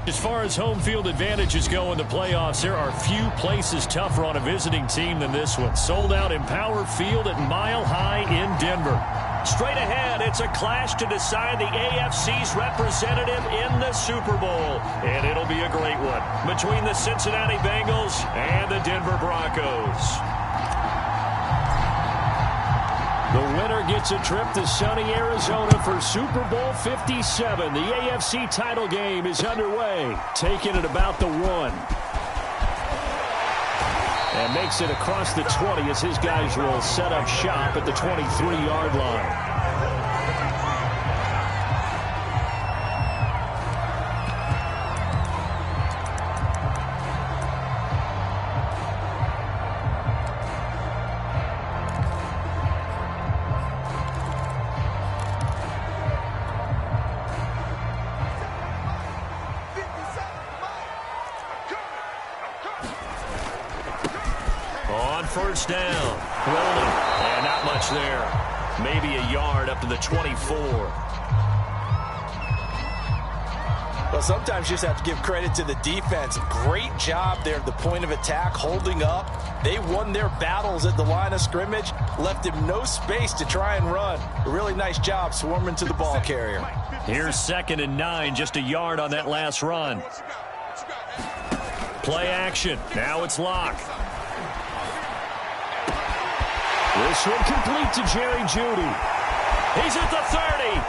As far as home field advantages go in the playoffs, there are few places tougher on a visiting team than this one. Sold out Empower Field at Mile High in Denver. Straight ahead, it's a clash to decide the AFC's representative in the Super Bowl. And it'll be a great one between the Cincinnati Bengals and the Denver Broncos. The winner gets a trip to sunny Arizona for Super Bowl 57. The AFC title game is underway, taking it about the 1. And makes it across the 20 as his guys will set up shop at the 23-yard line. First down, rolling, and not much there. Maybe a yard up to the 24. Well, sometimes you just have to give credit to the defense. Great job there at the point of attack, holding up. They won their battles at the line of scrimmage, left him no space to try and run. A really nice job swarming to the ball carrier. Here's 2nd and 9, just a yard on that last run. Play action. Now it's Locke. This one complete to Jerry Jeudy. He's at the 30.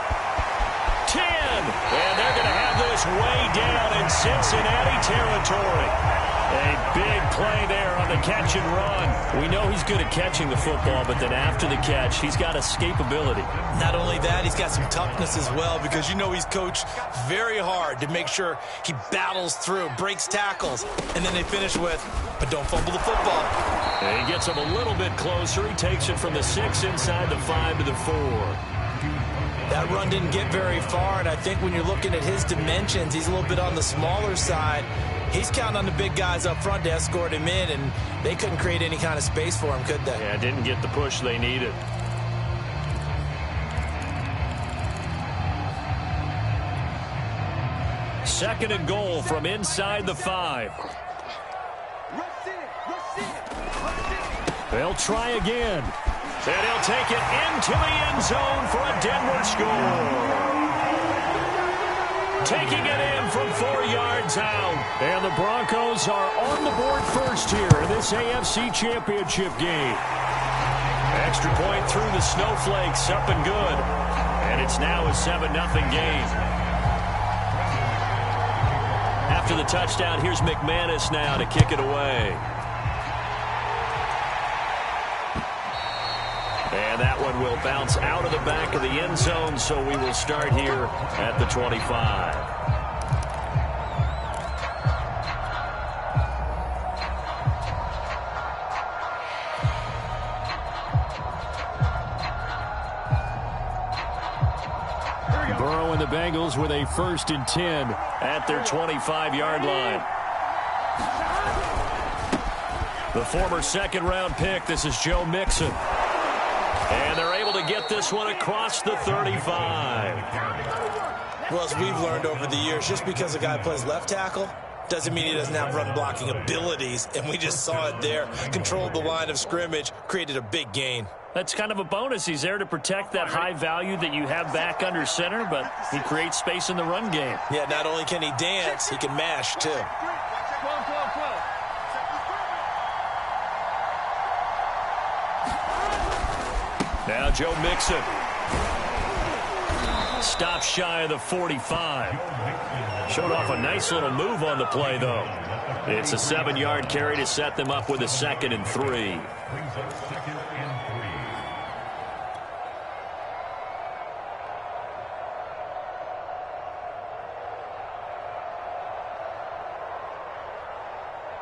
10. And they're going to have this way down in Cincinnati territory. A big play there on the catch and run. We know he's good at catching the football, but then after the catch, he's got escapability. Not only that, he's got some toughness as well, because you know he's coached very hard to make sure he battles through, breaks tackles, and then they finish with, but don't fumble the football. And he gets him a little bit closer. He takes it from the 6 inside the 5 to the 4. That run didn't get very far, and I think when you're looking at his dimensions, he's a little bit on the smaller side. He's counting on the big guys up front to escort him in, and they couldn't create any kind of space for him, could they? Yeah, didn't get the push they needed. Second and goal from inside the 5. They'll try again. And he'll take it into the end zone for a Denver score. Taking it in from 4 yards out. And the Broncos are on the board first here in this AFC Championship game. Extra point through the snowflakes, up and good. And it's now a 7-0 game. After the touchdown, here's McManus now to kick it away. And that one will bounce out of the back of the end zone, so we will start here at the 25. Burrow and the Bengals with a 1st and 10 at their 25-yard line. The former 2nd-round pick, this is Joe Mixon. And they're able to get this one across the 35. Well, as we've learned over the years, just because a guy plays left tackle doesn't mean he doesn't have run-blocking abilities. And we just saw it there. Controlled the line of scrimmage, created a big gain. That's kind of a bonus. He's there to protect that high value that you have back under center, but he creates space in the run game. Yeah, not only can he dance, he can mash, too. Now Joe Mixon. Stops shy of the 45. Showed off a nice little move on the play, though. It's a 7-yard carry to set them up with a 2nd and 3.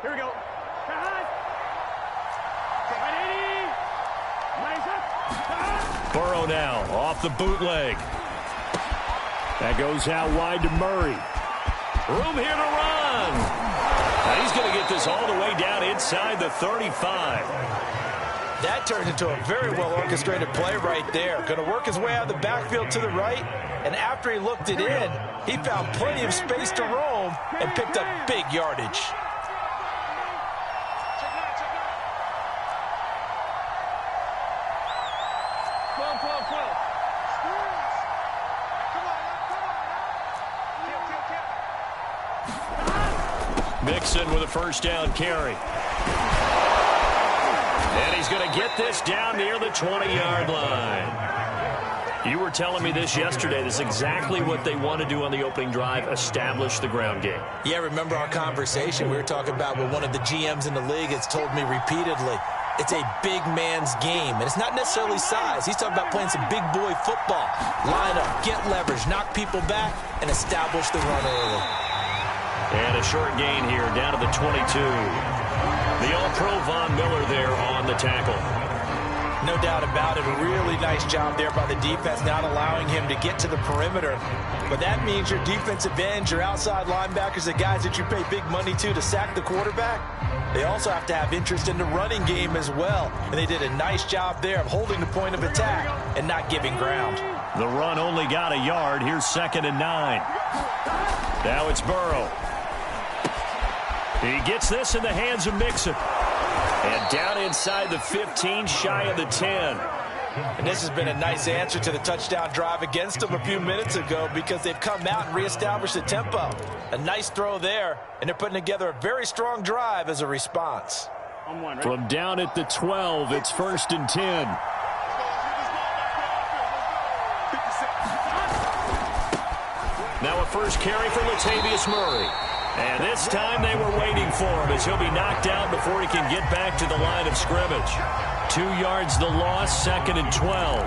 Here we go. Burrow now off the bootleg. That goes out wide to Murray. Room here to run. Now he's going to get this all the way down inside the 35. That turned into a very well-orchestrated play right there. Going to work his way out of the backfield to the right, and after he looked it in, he found plenty of space to roam and picked up big yardage. Mixon with a first down carry. And he's going to get this down near the 20-yard line. You were telling me this yesterday. This is exactly what they want to do on the opening drive, establish the ground game. Yeah, remember our conversation? We were talking about what one of the GMs in the league has told me repeatedly. It's a big man's game, and it's not necessarily size. He's talking about playing some big boy football. Line up, get leverage, knock people back, and establish the run early. And a short gain here, down to the 22. The All-Pro Von Miller there on the tackle. No doubt about it. A really nice job there by the defense, not allowing him to get to the perimeter. But that means your defensive ends, your outside linebackers, the guys that you pay big money to sack the quarterback, they also have to have interest in the running game as well. And they did a nice job there of holding the point of attack and not giving ground. The run only got a yard. Here's 2nd and 9. Now it's Burrow. He gets this in the hands of Mixon. And down inside the 15, shy of the 10. And this has been a nice answer to the touchdown drive against them a few minutes ago because they've come out and reestablished the tempo. A nice throw there, and they're putting together a very strong drive as a response. From down at the 12, it's 1st and 10. Now a first carry for Latavius Murray. And this time they were waiting for him as he'll be knocked out before he can get back to the line of scrimmage. 2 yards the loss, 2nd and 12.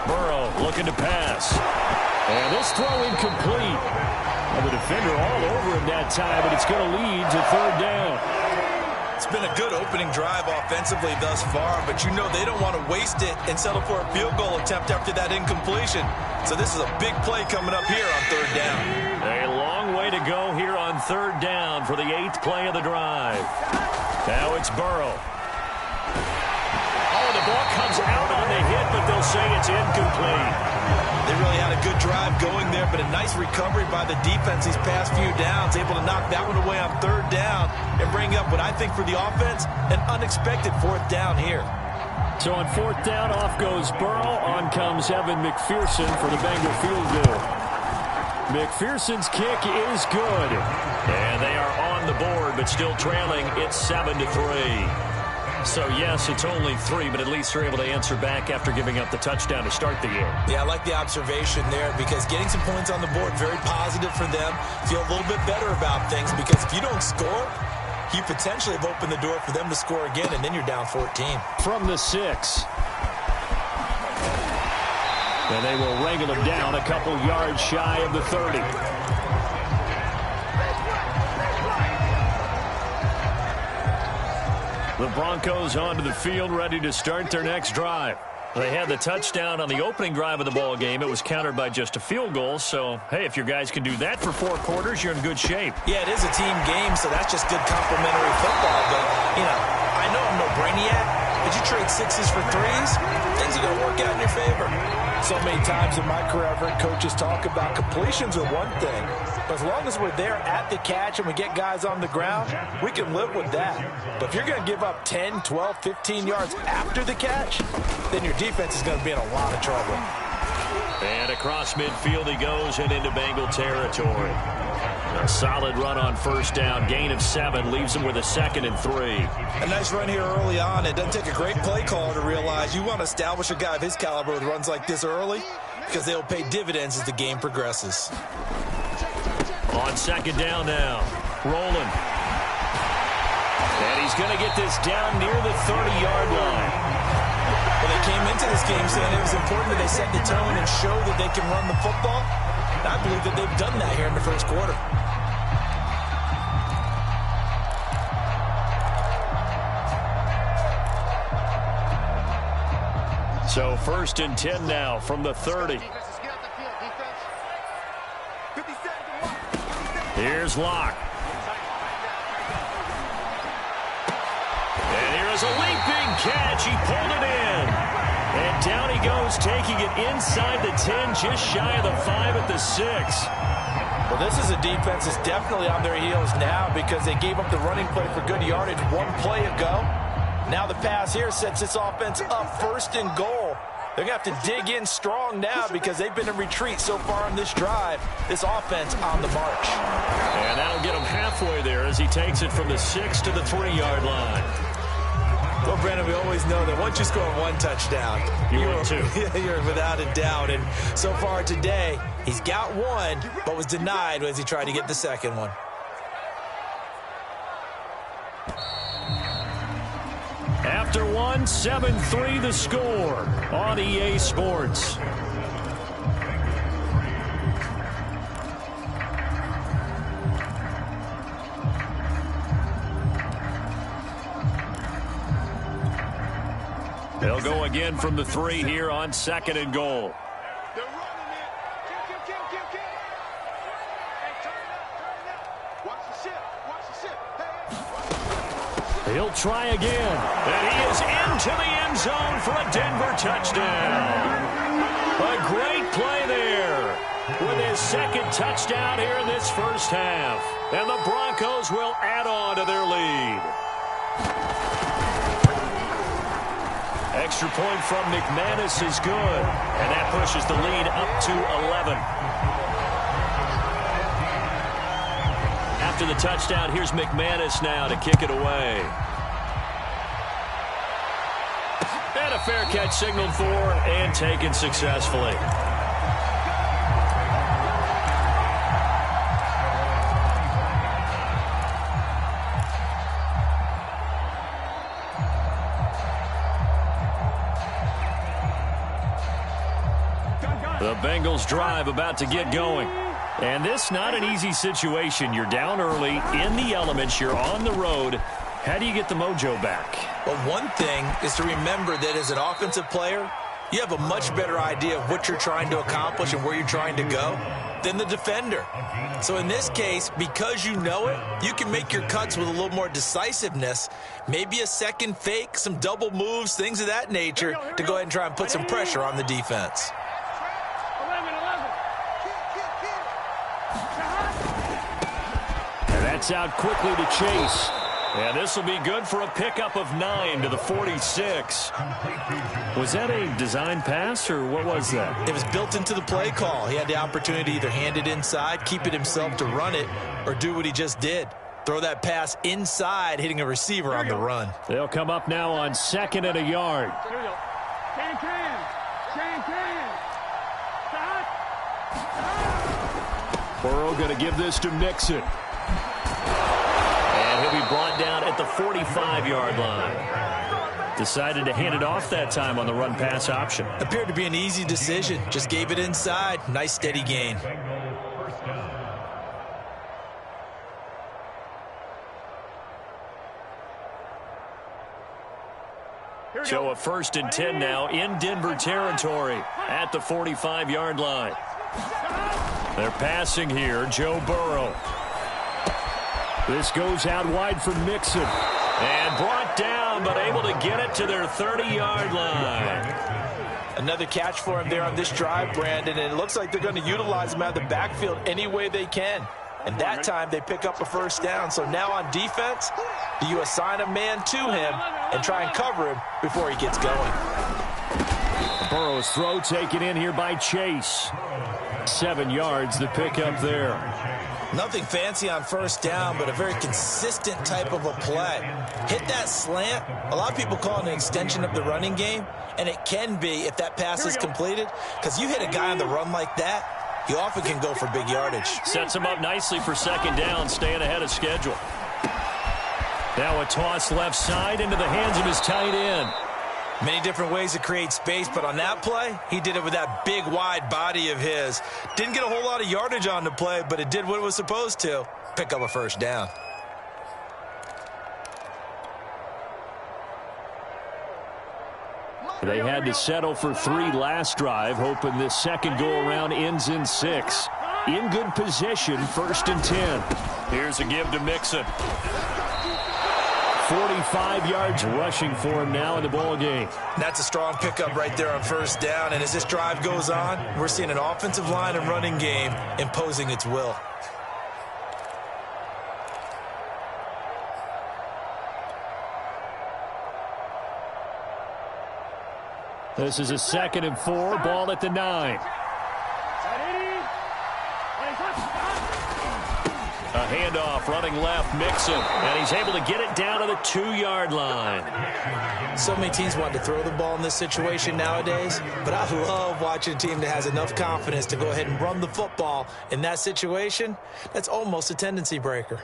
Burrow looking to pass. And this throw incomplete. The defender all over him that time, but it's going to lead to 3rd down. It's been a good opening drive offensively thus far, but you know they don't want to waste it and settle for a field goal attempt after that incompletion. So this is a big play coming up here on 3rd down. A long way to go here on 3rd down for the 8th play of the drive. Now it's Burrow. Oh, the ball comes out on the hit, but they'll say it's incomplete. They really had a good drive going there, but a nice recovery by the defense these past few downs, able to knock that one away on 3rd down and bring up what I think for the offense, an unexpected 4th down here. So on 4th down, off goes Burrow. On comes Evan McPherson for the Bengal field goal. McPherson's kick is good. And they are on the board, but still trailing. It's 7-3. So, yes, it's only 3, but at least they're able to answer back after giving up the touchdown to start the game. Yeah, I like the observation there because getting some points on the board, very positive for them. Feel a little bit better about things because if you don't score, you potentially have opened the door for them to score again, and then you're down 14. From the 6. And they will wrangle him down a couple yards shy of the 30. The Broncos onto the field, ready to start their next drive. They had the touchdown on the opening drive of the ball game. It was countered by just a field goal. So, hey, if your guys can do that for 4 quarters, you're in good shape. Yeah, it is a team game, so that's just good complimentary football. But, you know, I know I'm no brainiac. But you trade 6s for 3s, things are going to work out in your favor. So many times in my career, I've heard coaches talk about completions are one thing. But as long as we're there at the catch and we get guys on the ground, we can live with that. But if you're going to give up 10, 12, 15 yards after the catch, then your defense is going to be in a lot of trouble. And across midfield he goes and into Bengal territory. A solid run on 1st down. Gain of 7 leaves him with a 2nd and 3. A nice run here early on. It doesn't take a great play caller to realize you want to establish a guy of his caliber with runs like this early because they'll pay dividends as the game progresses. On 2nd down now. Rolling. And he's going to get this down near the 30-yard line. Well, they came into this game saying it was important that they set the tone and show that they can run the football. And I believe that they've done that here in the first quarter. So 1st and 10 now from the 30. Here's Locke. And here is a leaping catch. He pulled it in. And down he goes, taking it inside the 10, just shy of the 5 at the 6. Well, this is a defense that's definitely on their heels now because they gave up the running play for good yardage one play ago. Now the pass here sets this offense up 1st and goal. They're going to have to dig in strong now because they've been in retreat so far on this drive. This offense on the march. And that'll get him halfway there as he takes it from the 6 to the 3-yard line. Well, Brandon, we always know that once you score one touchdown, you're without a doubt. And so far today, he's got one, but was denied as he tried to get the second one. After one, 7-3 the score on EA Sports. They'll go again from the 3 here on 2nd and goal. He'll try again, and he is into the end zone for a Denver touchdown. A great play there with his 2nd touchdown here in this first half. And the Broncos will add on to their lead. Extra point from McManus is good, and that pushes the lead up to 11. After the touchdown, here's McManus now to kick it away. And a fair catch signaled for and taken successfully. The Bengals drive about to get going. And this not an easy situation. You're down early, in the elements, you're on the road. How do you get the mojo back? Well, one thing is to remember that as an offensive player, you have a much better idea of what you're trying to accomplish and where you're trying to go than the defender. So in this case, because you know it, you can make your cuts with a little more decisiveness, maybe a second fake, some double moves, things of that nature to go ahead and try and put some pressure on the defense. That's out quickly to Chase. And this will be good for a pickup of 9 to the 46. Was that a design pass, or what was that? It was built into the play call. He had the opportunity to either hand it inside, keep it himself to run it, or do what he just did. Throw that pass inside, hitting a receiver on the run. They'll come up now on 2nd and a yard. Here we go. Burrow going to give this to Mixon. And he'll be brought down at the 45-yard line. Decided to hand it off that time on the run-pass option. Appeared to be an easy decision. Just gave it inside. Nice steady gain. So a 1st and 10 now in Denver territory at the 45-yard line. They're passing here, Joe Burrow. This goes out wide for Mixon. And brought down, but able to get it to their 30-yard line. Another catch for him there on this drive, Brandon, and it looks like they're going to utilize him out of the backfield any way they can. And that time they pick up a 1st down. So now on defense, do you assign a man to him and try and cover him before he gets going? Burrow's throw taken in here by Chase. 7 yards, the pickup there. Nothing fancy on 1st down, but a very consistent type of a play. Hit that slant. A lot of people call it an extension of the running game, and it can be if that pass is completed, because you hit a guy on the run like that, you often can go for big yardage. Sets him up nicely for 2nd down, staying ahead of schedule. Now a toss left side into the hands of his tight end. Many different ways to create space, but on that play, he did it with that big, wide body of his. Didn't get a whole lot of yardage on the play, but it did what it was supposed to. Pick up a 1st down. They had to settle for 3 last drive, hoping this second go-around ends in 6. In good position, 1st and 10. Here's a give to Mixon. 45 yards rushing for him now in the ball game. That's a strong pickup right there on 1st down. And as this drive goes on, we're seeing an offensive line and running game imposing its will. This is a 2nd and 4, ball at the 9. A handoff, running left, Mixon, and he's able to get it down to the 2-yard line. So many teams want to throw the ball in this situation nowadays, but I love watching a team that has enough confidence to go ahead and run the football. In that situation, that's almost a tendency breaker.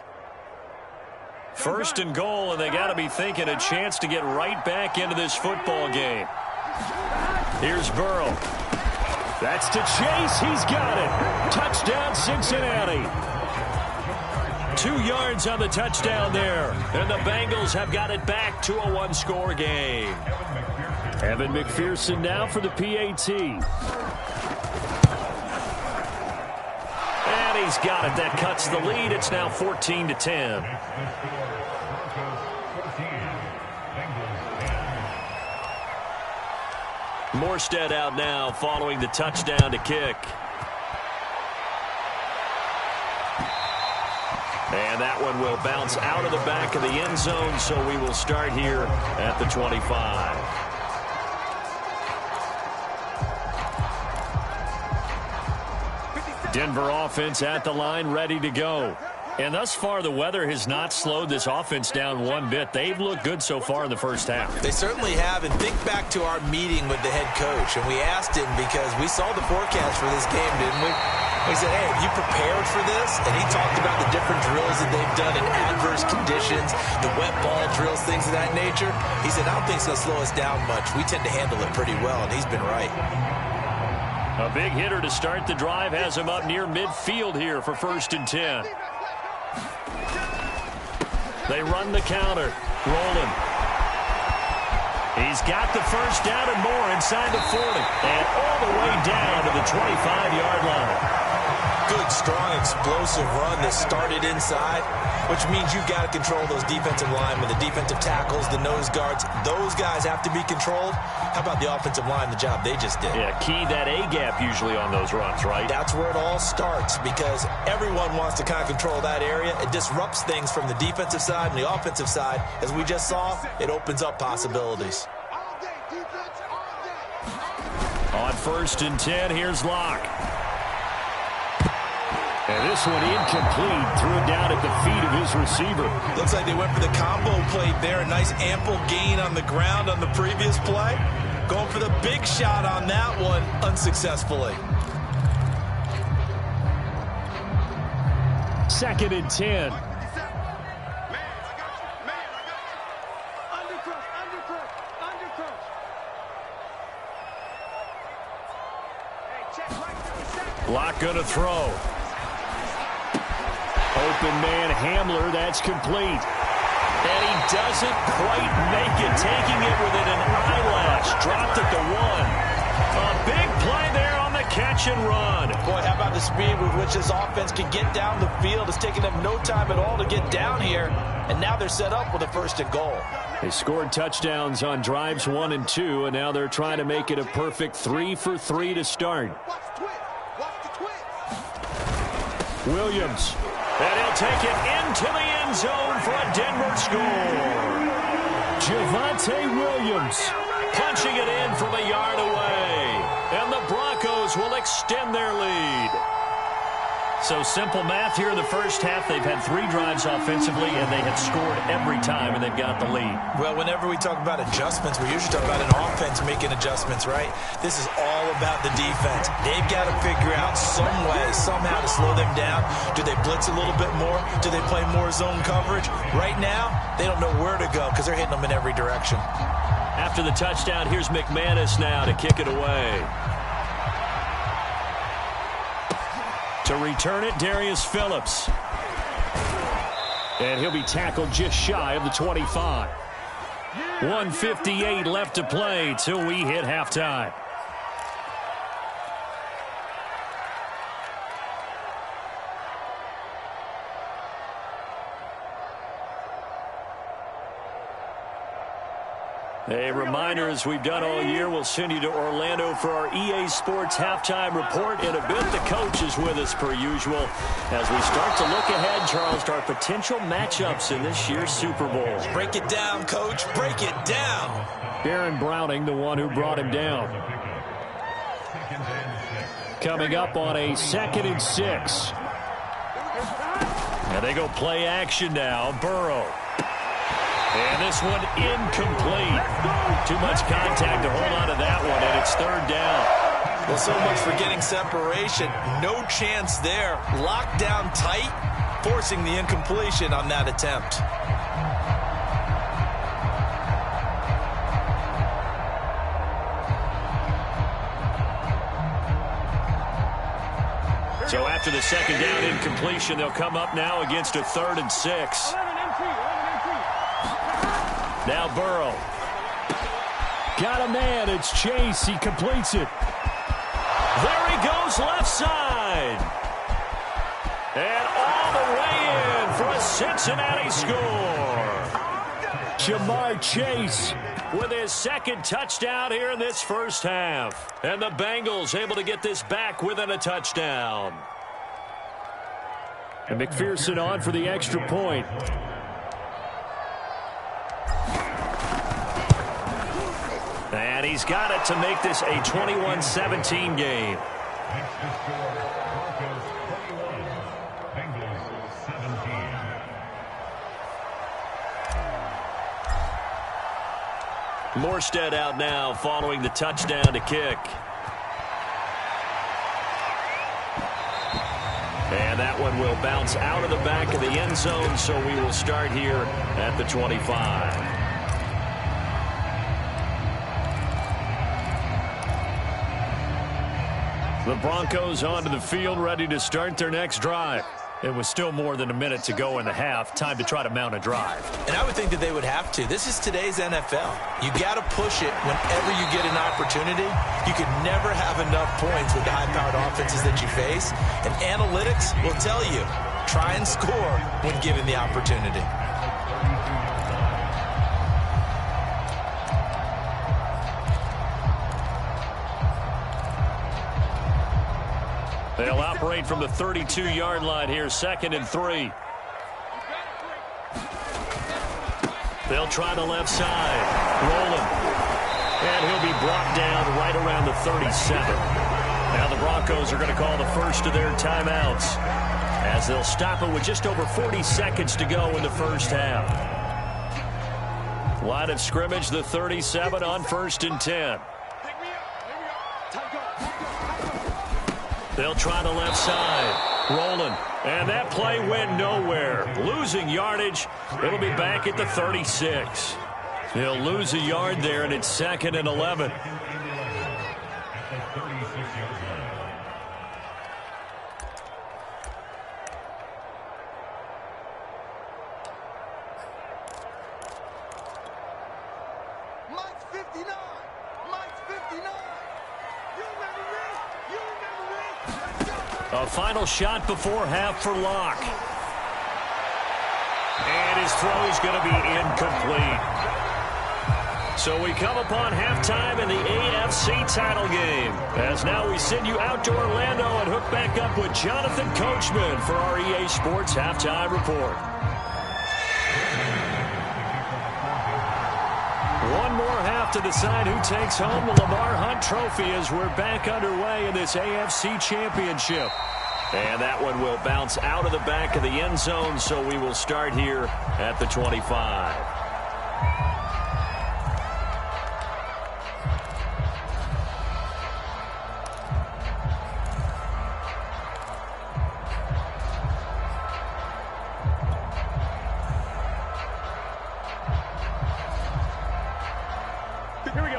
1st and goal, and they got to be thinking a chance to get right back into this football game. Here's Burrow. That's to Chase. He's got it. Touchdown, Cincinnati. 2 yards on the touchdown there. And the Bengals have got it back to a 1-score game. Evan McPherson now for the PAT. And he's got it. That cuts the lead. It's now 14-10. Morstead out now following the touchdown to kick. And that one will bounce out of the back of the end zone, so we will start here at the 25. Denver offense at the line, ready to go. And thus far, the weather has not slowed this offense down one bit. They've looked good so far in the first half. They certainly have. And think back to our meeting with the head coach. And we asked him because we saw the forecast for this game, didn't we? We said, hey, have you prepared for this? And he talked about the different drills that they've done in adverse conditions, the wet ball drills, things of that nature. He said, I don't think it's going to slow us down much. We tend to handle it pretty well, and he's been right. A big hitter to start the drive has him up near midfield here for 1st and 10. They run the counter. Rolling. He's got the 1st down and more inside the 40. And all the way down to the 25-yard line. Good, strong, explosive run that started inside, which means you've got to control those defensive linemen, the defensive tackles, the nose guards. Those guys have to be controlled. How about the offensive line, the job they just did? Yeah, key that A-gap usually on those runs, right? That's where it all starts because everyone wants to kind of control that area. It disrupts things from the defensive side and the offensive side. As we just saw, it opens up possibilities. On 1st and 10, here's Locke. And this one incomplete. Threw it down at the feet of his receiver. Looks like they went for the combo play there. A nice ample gain on the ground on the previous play. Going for the big shot on that one unsuccessfully. 2nd and 10. Locke gonna throw. Open man Hamler, that's complete. And he doesn't quite make it, taking it within an eyelash. Dropped at the 1. A big play there on the catch and run. Boy, how about the speed with which this offense can get down the field? It's taken them no time at all to get down here. And now they're set up with a 1st and goal. They scored touchdowns on drives 1 and 2, and now they're trying to make it a perfect 3 for 3 to start. Williams. And he'll take it into the end zone for a Denver score. Javonte Williams punching it in from a yard away. And the Broncos will extend their lead. So simple math here in the first half. They've had 3 drives offensively, and they have scored every time, and they've got the lead. Well, whenever we talk about adjustments, we usually talk about an offense making adjustments, right? This is all about the defense. They've got to figure out some way, somehow to slow them down. Do they blitz a little bit more? Do they play more zone coverage? Right now, they don't know where to go because they're hitting them in every direction. After the touchdown, here's McManus now to kick it away. To return it, Darius Phillips. And he'll be tackled just shy of the 25. 1:58 left to play till we hit halftime. A reminder, as we've done all year, we'll send you to Orlando for our EA Sports halftime report. In a bit, the coach is with us per usual as we start to look ahead, Charles, to our potential matchups in this year's Super Bowl. Break it down, Coach. Break it down. Baron Browning, the one who brought him down. Coming up on a 2nd and 6. And they go play action now. Burrow. And this one incomplete. Too much contact to hold on to that one, and it's 3rd down. Well, so much for getting separation. No chance there. Locked down tight, forcing the incompletion on that attempt. So after the 2nd down incompletion, they'll come up now against a 3rd and 6. Now Burrow. Got a man. It's Chase. He completes it. There he goes, left side. And all the way in for a Cincinnati score. Jamar Chase with his 2nd touchdown here in this first half. And the Bengals able to get this back within a touchdown. And McPherson on for the extra point. And he's got it to make this a 21-17 game. Morstead out now following the touchdown to kick. And that one will bounce out of the back of the end zone, so we will start here at the 25. The Broncos onto the field, ready to start their next drive. It was still more than a minute to go in the half. Time to try to mount a drive. And I would think that they would have to. This is today's NFL. You got to push it whenever you get an opportunity. You can never have enough points with the high-powered offenses that you face. And analytics will tell you, try and score when given the opportunity. They'll operate from the 32-yard line here, 2nd and 3. They'll try the left side. Rolling. And he'll be brought down right around the 37. Now the Broncos are going to call the first of their timeouts as they'll stop it with just over 40 seconds to go in the first half. Line of scrimmage, the 37 on 1st and 10. They'll try the left side. Rolling. And that play went nowhere. Losing yardage. It'll be back at the 36. He'll lose a yard there, and it's 2nd and 11. Mike's 59. Mike's 59. You remember me? You remember me? A final shot before half for Locke. And his throw is going to be incomplete. So we come upon halftime in the AFC title game. As now we send you out to Orlando and hook back up with Jonathan Coachman for our EA Sports halftime report. One more half to decide who takes home the Lamar Hunt Trophy as we're back underway in this AFC Championship. And that one will bounce out of the back of the end zone, so we will start here at the 25.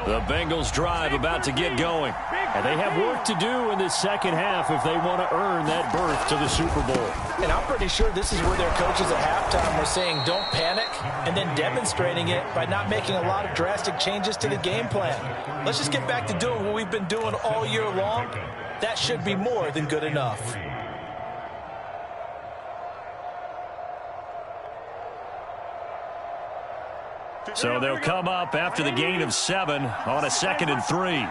The Bengals drive about to get going. And they have work to do in this second half if they want to earn that berth to the Super Bowl. And I'm pretty sure this is where their coaches at halftime were saying don't panic, and then demonstrating it by not making a lot of drastic changes to the game plan. Let's just get back to doing what we've been doing all year long. That should be more than good enough. So they'll come up after the gain of 7 on a 2nd and 3.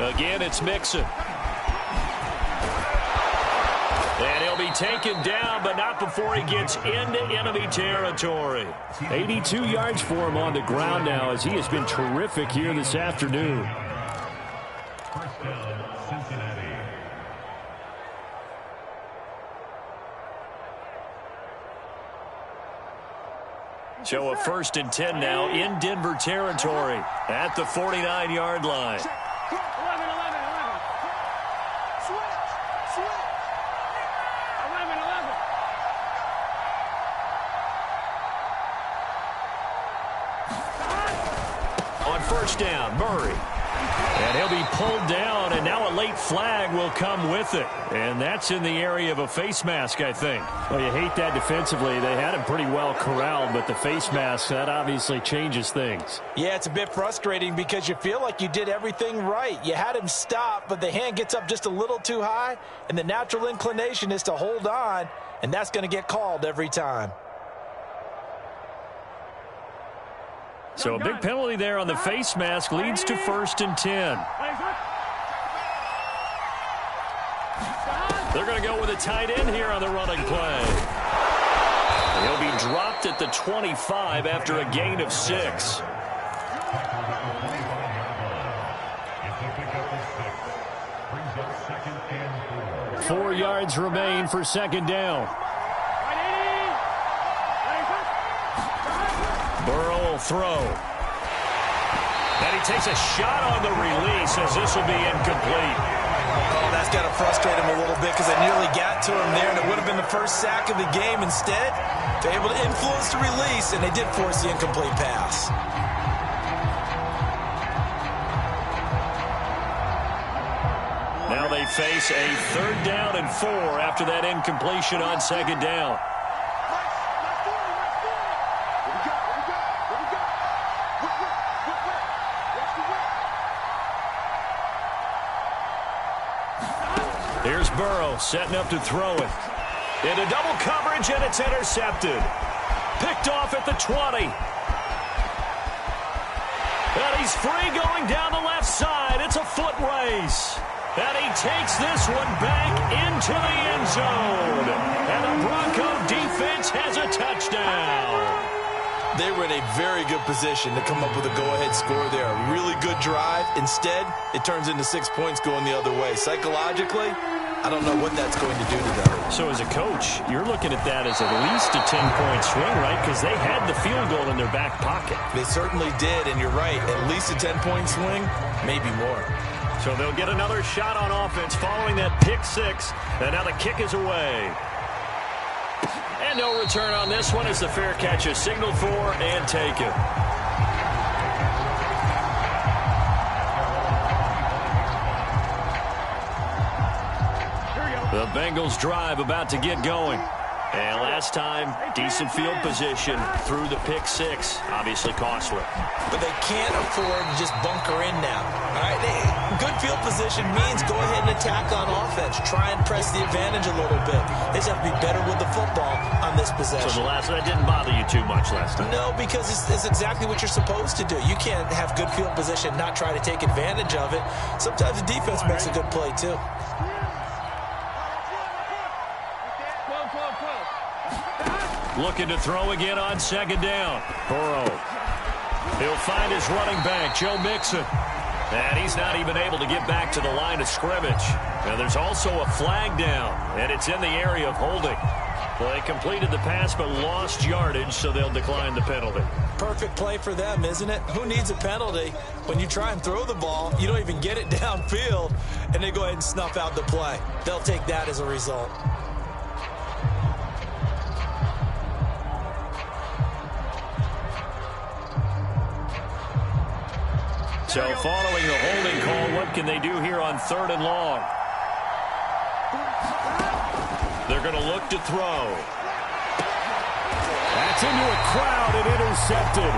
Again, it's Mixon. And he'll be taken down, but not before he gets into enemy territory. 82 yards for him on the ground now, as he has been terrific here this afternoon. So a 1st and 10 now in Denver territory at the 49-yard line. On 1st down, Murray. And he'll be pulled down, and now a late flag will come with it. And that's in the area of a face mask, I think. Well, you hate that defensively. They had him pretty well corralled, but the face mask, that obviously changes things. Yeah, it's a bit frustrating because you feel like you did everything right. You had him stop, but the hand gets up just a little too high, and the natural inclination is to hold on, and that's going to get called every time. So a big penalty there on the face mask leads to 1st and 10. They're going to go with a tight end here on the running play. He'll be dropped at the 25 after a gain of 6. Four yards remain for 2nd down. Burrow will throw. And he takes a shot on the release as this will be incomplete. Oh, that's got to frustrate him a little bit because they nearly got to him there, and it would have been the first sack of the game. Instead, they're able to influence the release, and they did force the incomplete pass. Now they face a 3rd down and 4 after that incompletion on 2nd down. Here's Burrow setting up to throw it. Into double coverage, and it's intercepted. Picked off at the 20. And he's free going down the left side. It's a foot race. And he takes this one back into the end zone. And the Bronco defense has a touchdown. They were in a very good position to come up with a go-ahead score there. A really good drive. Instead, it turns into 6 points going the other way. Psychologically, I don't know what that's going to do to them. So as a coach, you're looking at that as at least a 10-point swing, right? Because they had the field goal in their back pocket. They certainly did, and you're right. At least a 10-point swing, maybe more. So they'll get another shot on offense following that pick 6. And now the kick is away. And no return on this one as the fair catch is signaled for and taken. The Bengals drive about to get going. And last time, decent field position through the pick 6. Obviously costly. But they can't afford to just bunker in now. All right, good field position means go ahead and attack on offense. Try and press the advantage a little bit. They just have to be better with the football on this possession. So that didn't bother you too much last time? No, because it's exactly what you're supposed to do. You can't have good field position, not try to take advantage of it. Sometimes the defense makes a good play, too. Looking to throw again on 2nd down. Burrow. He'll find his running back, Joe Mixon. And he's not even able to get back to the line of scrimmage. Now there's also a flag down, and it's in the area of holding. Well, they completed the pass but lost yardage, so they'll decline the penalty. Perfect play for them, isn't it? Who needs a penalty? When you try and throw the ball, you don't even get it downfield, and they go ahead and snuff out the play. They'll take that as a result. So following the holding call, what can they do here on 3rd and long? They're going to look to throw. That's into a crowd and intercepted.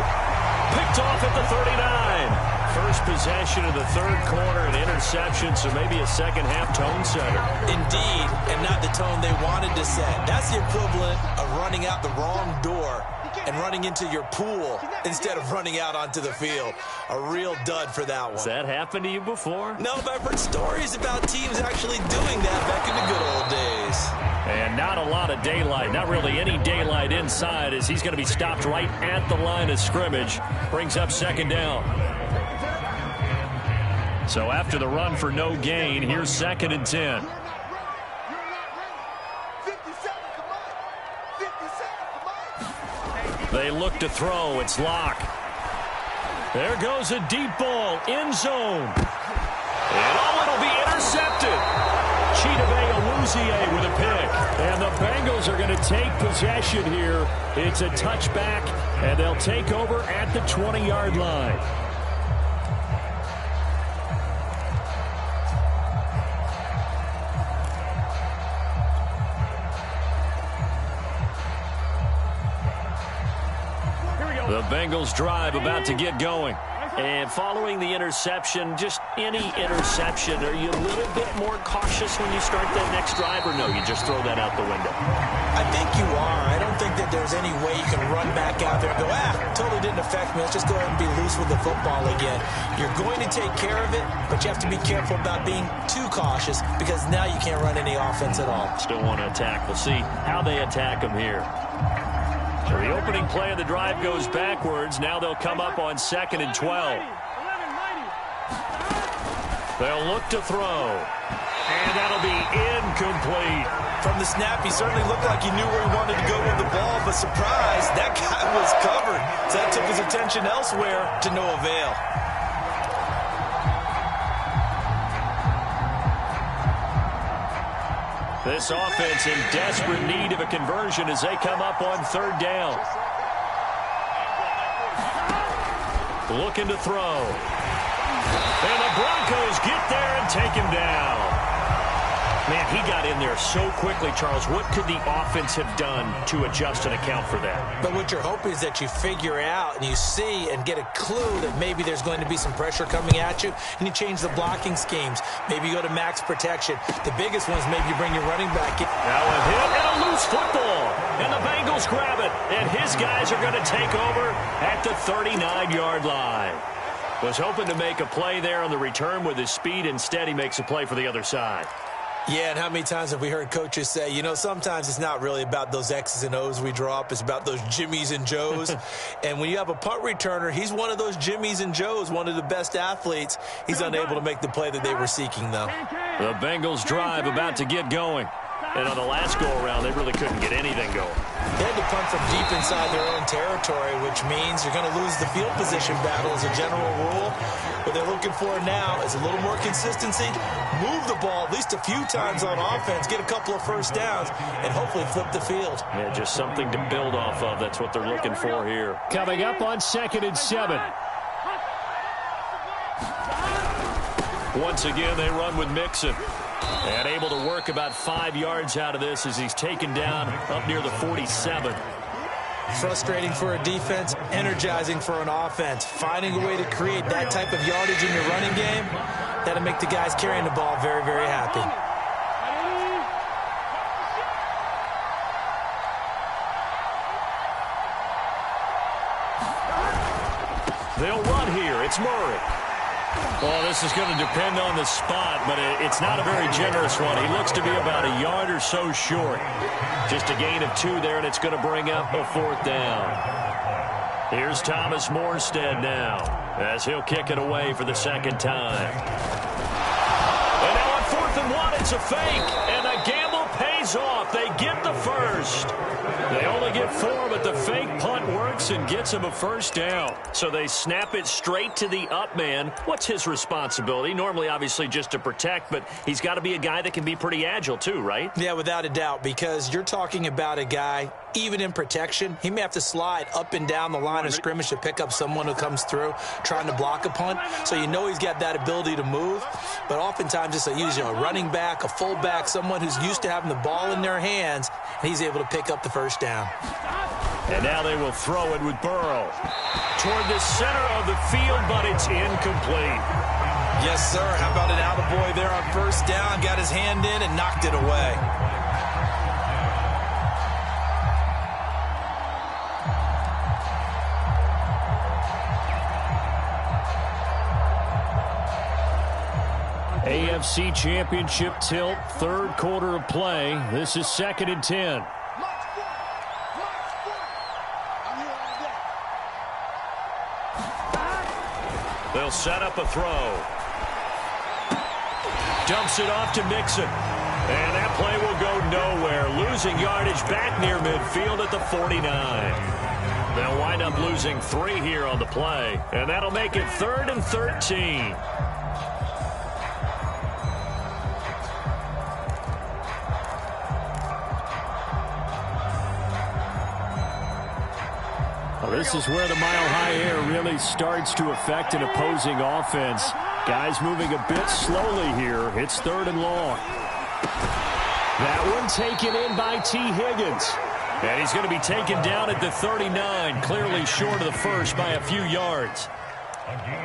Picked off at the 39. First possession of the 3rd quarter, an interception, so maybe a second-half tone setter. Indeed, and not the tone they wanted to set. That's the equivalent of running out the wrong door and running into your pool instead of running out onto the field. A real dud for that one. Has that happened to you before? No, but I've heard stories about teams actually doing that back in the good old days. And not a lot of daylight, not really any daylight inside, as he's going to be stopped right at the line of scrimmage. Brings up 2nd down. So after the run for no gain, here's 2nd and 10. They look to throw. It's Locke. There goes a deep ball. End zone. And it'll be intercepted. Chidobe with a pick. And the Bengals are going to take possession here. It's a touchback, and they'll take over at the 20-yard line. The Bengals drive about to get going. And following the interception, just any interception, are you a little bit more cautious when you start that next drive, or no, you just throw that out the window? I think you are. I don't think that there's any way you can run back out there and go, totally didn't affect me. Let's just go ahead and be loose with the football again. You're going to take care of it, but you have to be careful about being too cautious, because now you can't run any offense at all. Still want to attack. We'll see how they attack them here. So the opening play of the drive goes backwards. Now they'll come up on 2nd and 12. They'll look to throw. And that'll be incomplete. From the snap, he certainly looked like he knew where he wanted to go with the ball, but surprise, that guy was covered. So that took his attention elsewhere to no avail. This offense in desperate need of a conversion as they come up on 3rd down. Looking to throw. And the Broncos get there and take him down. Man, he got in there so quickly, Charles. What could the offense have done to adjust and account for that? But what you're hoping is that you figure out and you see and get a clue that maybe there's going to be some pressure coming at you, and you change the blocking schemes. Maybe you go to max protection. The biggest one is maybe you bring your running back in. Now a hit and a loose football. And the Bengals grab it. And his guys are going to take over at the 39-yard line. Was hoping to make a play there on the return with his speed. Instead, he makes a play for the other side. Yeah, and how many times have we heard coaches say, you know, sometimes it's not really about those X's and O's we draw up. It's about those Jimmies and Joes. And when you have a punt returner, he's one of those Jimmies and Joes, one of the best athletes. He's unable to make the play that they were seeking, though. The Bengals drive about to get going. And on the last go-around, they really couldn't get anything going. They had to punt from deep inside their own territory, which means you're going to lose the field position battle as a general rule. What they're looking for now is a little more consistency, move the ball at least a few times on offense, get a couple of first downs, and hopefully flip the field. Yeah, just something to build off of. That's what they're looking for here. Coming up on 2nd and 7. Once again, they run with Mixon. And able to work about 5 yards out of this as he's taken down up near the 47. Frustrating for a defense, energizing for an offense. Finding a way to create that type of yardage in your running game, that'll make the guys carrying the ball very, very happy. They'll run here. It's Murray. Well, this is going to depend on the spot, but it's not a very generous one. He looks to be about a yard or so short. Just a gain of 2 there, and it's going to bring up a 4th down. Here's Thomas Morstead now, as he'll kick it away for the 2nd time. And now on 4th and 1, it's a fake, and the gamble pays pays off. They get the first. They only get 4, but the fake punt works and gets him a first down. So they snap it straight to the up man. What's his responsibility? Normally, obviously, just to protect, but he's got to be a guy that can be pretty agile too, right? Yeah, without a doubt, because you're talking about a guy, even in protection, he may have to slide up and down the line of scrimmage to pick up someone who comes through trying to block a punt. So you know he's got that ability to move. But oftentimes it's usually a running back, a fullback, someone who's used to having the ball in their hands, and he's able to pick up the first down. And now they will throw it with Burrow. Toward the center of the field, but it's incomplete. Yes, sir. How about an attaboy there on first down? Got his hand in and knocked it away. AFC Championship tilt, third quarter of play. This is 2nd and 10. They'll set up a throw. Dumps it off to Mixon. And that play will go nowhere. Losing yardage back near midfield at the 49. They'll wind up losing 3 here on the play. And that'll make it 3rd and 13. This is where the mile-high air really starts to affect an opposing offense. Guys moving a bit slowly here. It's 3rd and long. That one taken in by T. Higgins. And he's going to be taken down at the 39, clearly short of the first by a few yards.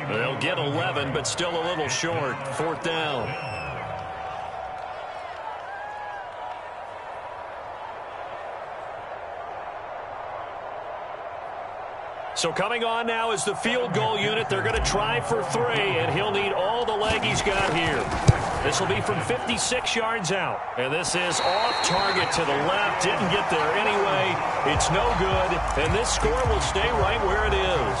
They'll get 11, but still a little short. 4th down. So coming on now is the field goal unit. They're going to try for 3, and he'll need all the leg he's got here. This will be from 56 yards out. And this is off target to the left. Didn't get there anyway. It's no good, and this score will stay right where it is.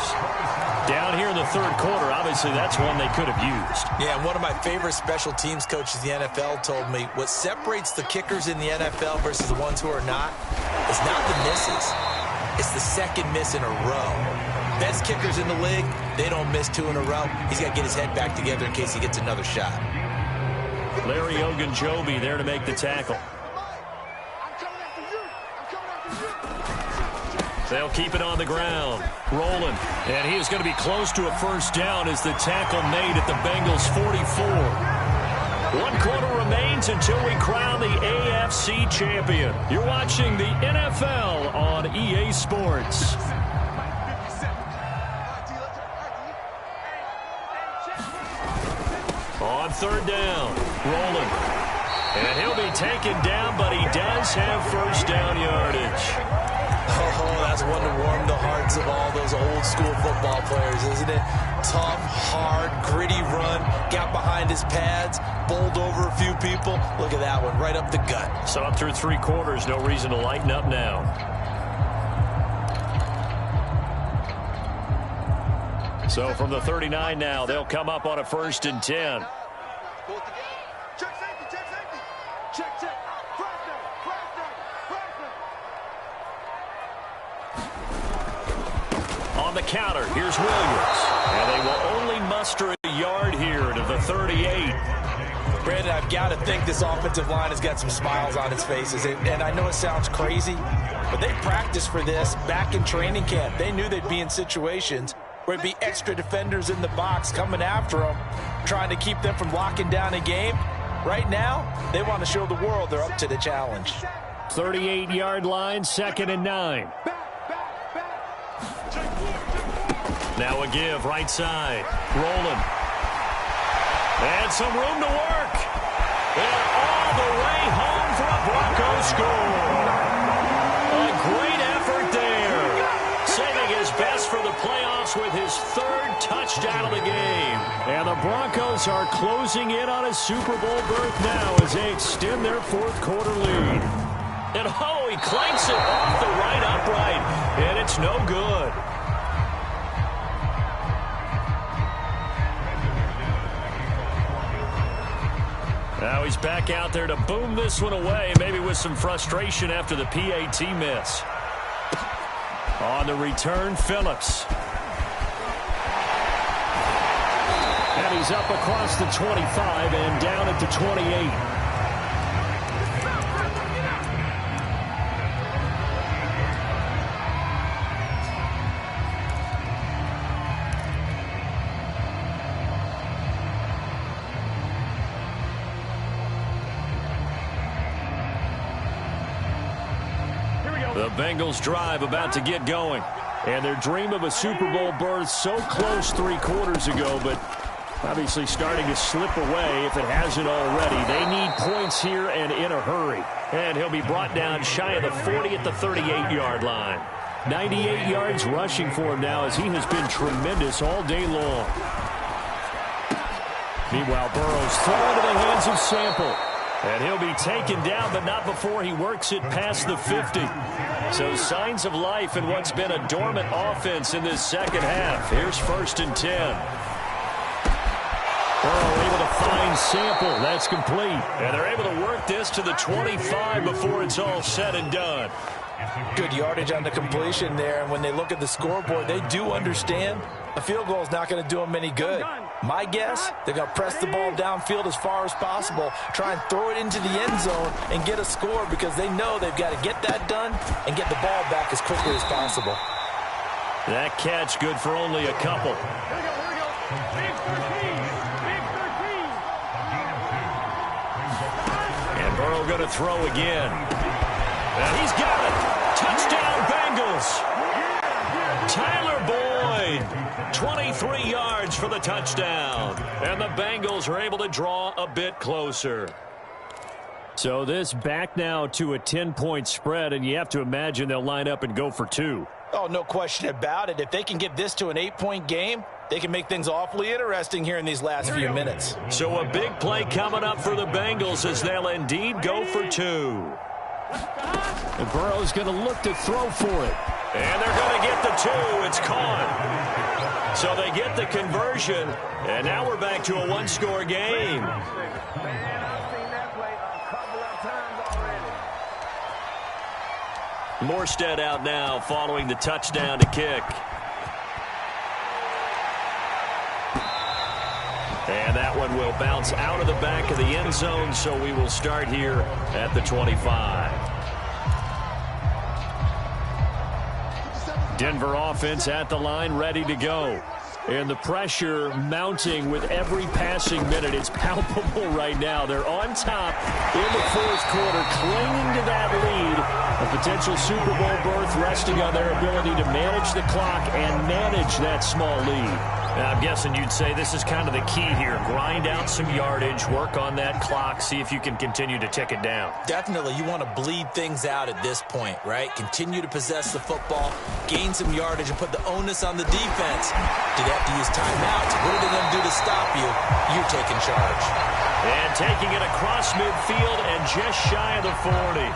Down here in the 3rd quarter, obviously that's one they could have used. Yeah, and one of my favorite special teams coaches in the NFL told me what separates the kickers in the NFL versus the ones who are not is not the misses. It's the second miss in a row. Best kickers in the league, they don't miss 2 in a row. He's got to get his head back together in case he gets another shot. Larry Ogunjobi there to make the tackle. They'll keep it on the ground. Rolling. And he is going to be close to a first down as the tackle made at the Bengals 44. 1 quarter remains until we crown the AFC champion. You're watching the NFL on EA Sports. On 3rd down, rolling. And he'll be taken down, but he does have first down yardage. Oh, that's one to warm the hearts of all those old school football players, isn't it? Tough, hard, gritty run, got behind his pads, bowled over a few people. Look at that one, right up the gut. So up through 3 quarters, no reason to lighten up now. So from the 39 now, they'll come up on a 1st and 10. Check safety, check safety. Check, check. On the counter, here's Williams. And they will only muster a yard here to the 38. Brandon, I've got to think this offensive line has got some smiles on its faces. And I know it sounds crazy, but they practiced for this back in training camp. They knew they'd be in situations where it'd be extra defenders in the box coming after them, trying to keep them from locking down a game. Right now, they want to show the world they're up to the challenge. 38-yard line, 2nd and 9. Now a give, right side. Rolling. And some room to work. And all the way home for a Broncos score. A great effort there. Saving his best for the playoffs with his 3rd touchdown of the game. And the Broncos are closing in on a Super Bowl berth now as they extend their 4th quarter lead. And oh, he clanks it off the right upright. And it's no good. Now he's back out there to boom this one away, maybe with some frustration after the PAT miss. On the return, Phillips. And he's up across the 25 and down at the 28. The Bengals drive about to get going. And their dream of a Super Bowl berth so close 3 quarters ago, but obviously starting to slip away if it hasn't already. They need points here and in a hurry. And he'll be brought down shy of the 40 at the 38-yard line. 98 yards rushing for him now as he has been tremendous all day long. Meanwhile, Burrow's thrown into the hands of Sample. And he'll be taken down, but not before he works it past the 50. So signs of life in what's been a dormant offense in this second half. Here's 1st and 10. Burrow able to find Sample. That's complete. And they're able to work this to the 25 before it's all said and done. Good yardage on the completion there. And when they look at the scoreboard, they do understand a field goal is not going to do them any good. My guess, they're going to press the ball downfield as far as possible, try and throw it into the end zone and get a score because they know they've got to get that done and get the ball back as quickly as possible. That catch good for only a couple. Here we go. Big 13. Big 13. And Burrow going to throw again. And he's got it. Touchdown, Bengals. Tyler Boyd, 23 yards for the touchdown. And the Bengals are able to draw a bit closer. So this back now to a 10-point spread, and you have to imagine they'll line up and go for 2. Oh, no question about it. If they can get this to an 8-point game, they can make things awfully interesting here in these last few minutes. So a big play coming up for the Bengals as they'll indeed go for 2. And Burrow's going to look to throw for it. And they're going to get the 2. It's caught. So they get the conversion. And now we're back to a 1-score game. Morstead out now following the touchdown to kick. And that one will bounce out of the back of the end zone, so we will start here at the 25. Denver offense at the line, ready to go. And the pressure mounting with every passing minute. It's palpable right now. They're on top in the 4th quarter, clinging to that lead. A potential Super Bowl berth resting on their ability to manage the clock and manage that small lead. Now, I'm guessing you'd say this is kind of the key here. Grind out some yardage, work on that clock, see if you can continue to tick it down. Definitely. You want to bleed things out at this point, right? Continue to possess the football, gain some yardage, and put the onus on the defense. Do they have to use timeouts? What are they going to do to stop you? You're taking charge. And taking it across midfield and just shy of the 40.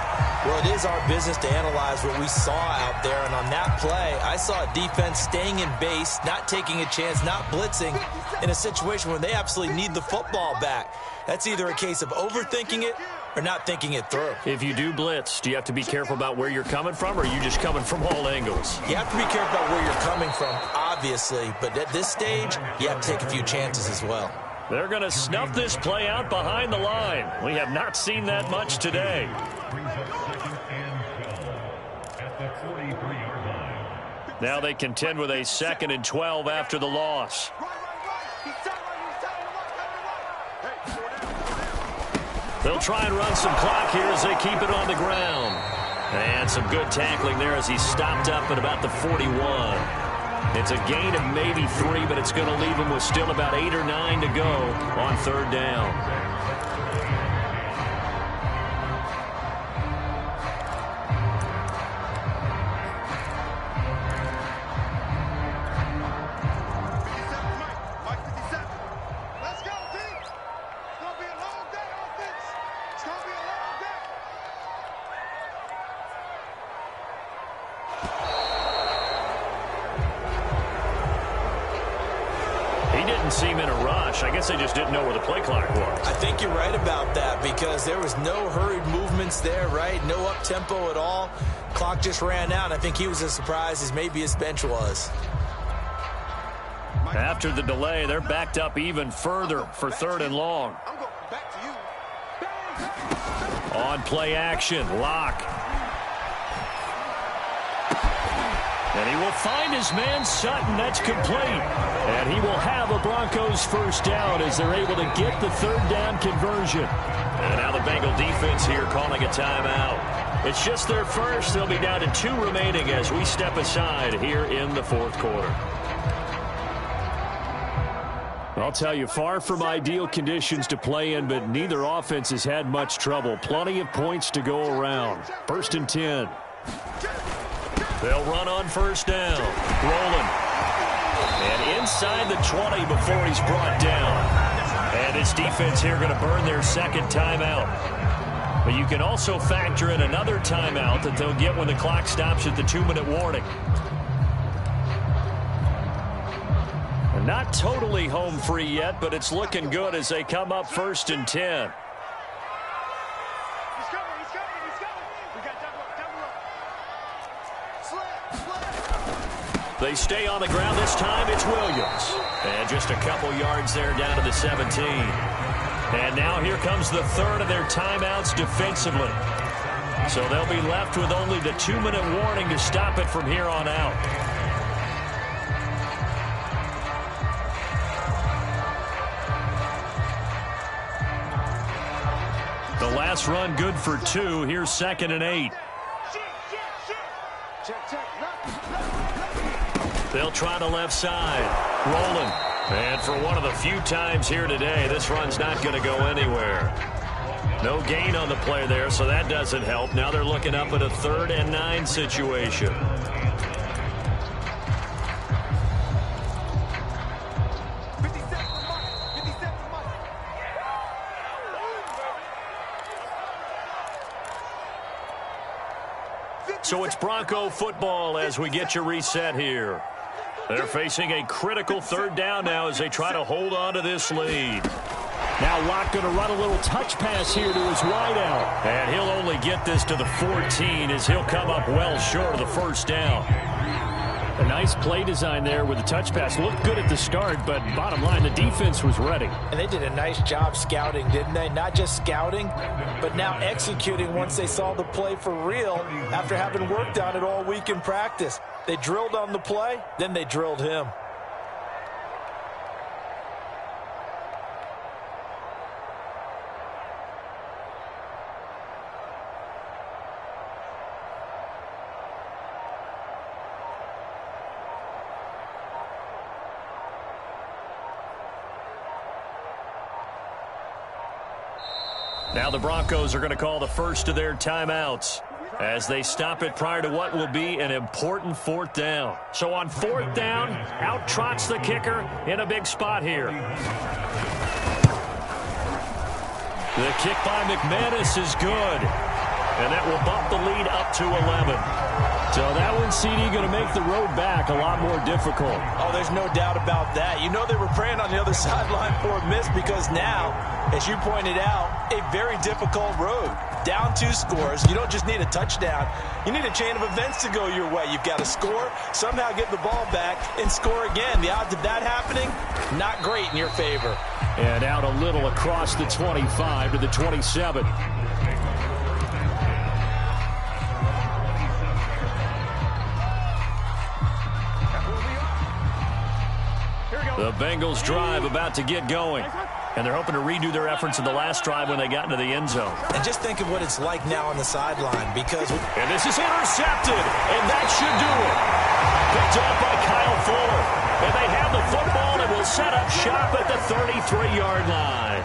Well, it is our business to analyze what we saw out there, and on that play, I saw a defense staying in base, not taking a chance, not blitzing, in a situation where they absolutely need the football back. That's either a case of overthinking it or not thinking it through. If you do blitz, do you have to be careful about where you're coming from, or are you just coming from all angles? You have to be careful about where you're coming from, obviously, but at this stage, you have to take a few chances as well. They're going to snuff this play out behind the line. We have not seen that much today. Now they contend with a 2nd and 12 after the loss. They'll try and run some clock here as they keep it on the ground. And some good tackling there as he stopped up at about the 41. It's a gain of maybe 3, but it's going to leave him with still about 8 or 9 to go on 3rd down. Seem in a rush. rush. I guess they just didn't know where the play clock was. I think you're right about that because there was no hurried movements there, right? No up-tempo at all. Clock just ran out. I think he was as surprised as maybe his bench was. After the delay, they're backed up even further for 3rd and long. I'm going back to you. On play action, Locke. And he will find his man Sutton. That's complete. And he will have a Broncos first down as they're able to get the 3rd down conversion. And now the Bengal defense here calling a timeout. It's just their first. They'll be down to 2 remaining as we step aside here in the 4th quarter. I'll tell you, far from ideal conditions to play in, but neither offense has had much trouble. Plenty of points to go around. 1st and 10. They'll run on 1st down. Rolling. And inside the 20 before he's brought down. And this defense here going to burn their 2nd timeout. But you can also factor in another timeout that they'll get when the clock stops at the 2-minute warning. Not totally home free yet, but it's looking good as they come up 1st and 10. He's coming. We got double. They stay on the ground this time. It's Williams. And just a couple yards there down to the 17. And now here comes the 3rd of their timeouts defensively. So they'll be left with only the 2-minute warning to stop it from here on out. The last run good for 2. Here's 2nd and 8. They'll try the left side. Rolling. And for one of the few times here today, this run's not going to go anywhere. No gain on the play there, so that doesn't help. Now they're looking up at a 3rd and 9 situation. So it's Bronco football as we get you reset here. They're facing a critical 3rd down now as they try to hold on to this lead. Now Locke going to run a little touch pass here to his wideout. And he'll only get this to the 14 as he'll come up well short of the 1st down. A nice play design there with the touch pass. Looked good at the start, but bottom line, the defense was ready. And they did a nice job scouting, didn't they? Not just scouting, but now executing once they saw the play for real after having worked on it all week in practice. They drilled on the play, then they drilled him. Now the Broncos are going to call the first of their timeouts as they stop it prior to what will be an important 4th down. So on 4th down, out trots the kicker in a big spot here. The kick by McManus is good, and that will bump the lead up to 11. So that one, CD, going to make the road back a lot more difficult. Oh, there's no doubt about that. You know they were praying on the other sideline for a miss because now, as you pointed out, a very difficult road. Down 2 scores. You don't just need a touchdown. You need a chain of events to go your way. You've got to score, somehow get the ball back, and score again. The odds of that happening, not great in your favor. And out a little across the 25 to the 27. The Bengals drive about to get going. And they're hoping to redo their efforts in the last drive when they got into the end zone. And just think of what it's like now on the sideline because... And this is intercepted, and that should do it. Picked off by Kyle Fuller. And they have the football and will set up shop at the 33-yard line.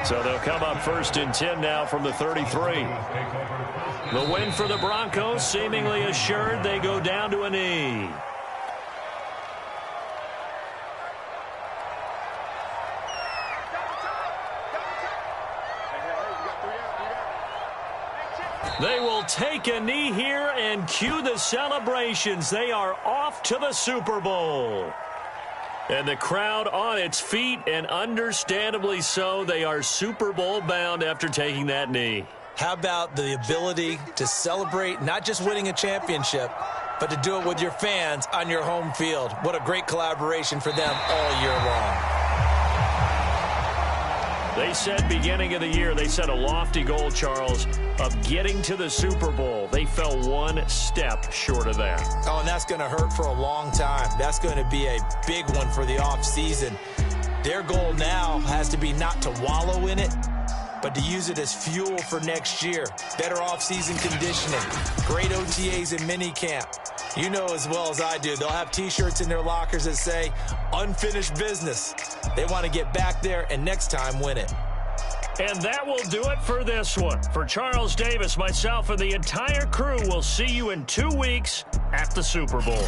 So they'll come up 1st and 10 now from the 33. The win for the Broncos seemingly assured. They go down to a knee. They will take a knee here and cue the celebrations. They are off to the Super Bowl. And the crowd on its feet, and understandably so. They are Super Bowl bound after taking that knee. How about the ability to celebrate not just winning a championship, but to do it with your fans on your home field? What a great collaboration for them all year long. They said beginning of the year, they set a lofty goal, Charles, of getting to the Super Bowl. They fell one step short of that. Oh, and that's going to hurt for a long time. That's going to be a big one for the offseason. Their goal now has to be not to wallow in it, but to use it as fuel for next year. Better offseason conditioning, great OTAs and minicamp. You know as well as I do, they'll have T-shirts in their lockers that say, unfinished business. They want to get back there and next time win it. And that will do it for this one. For Charles Davis, myself, and the entire crew, we'll see you in 2 weeks at the Super Bowl.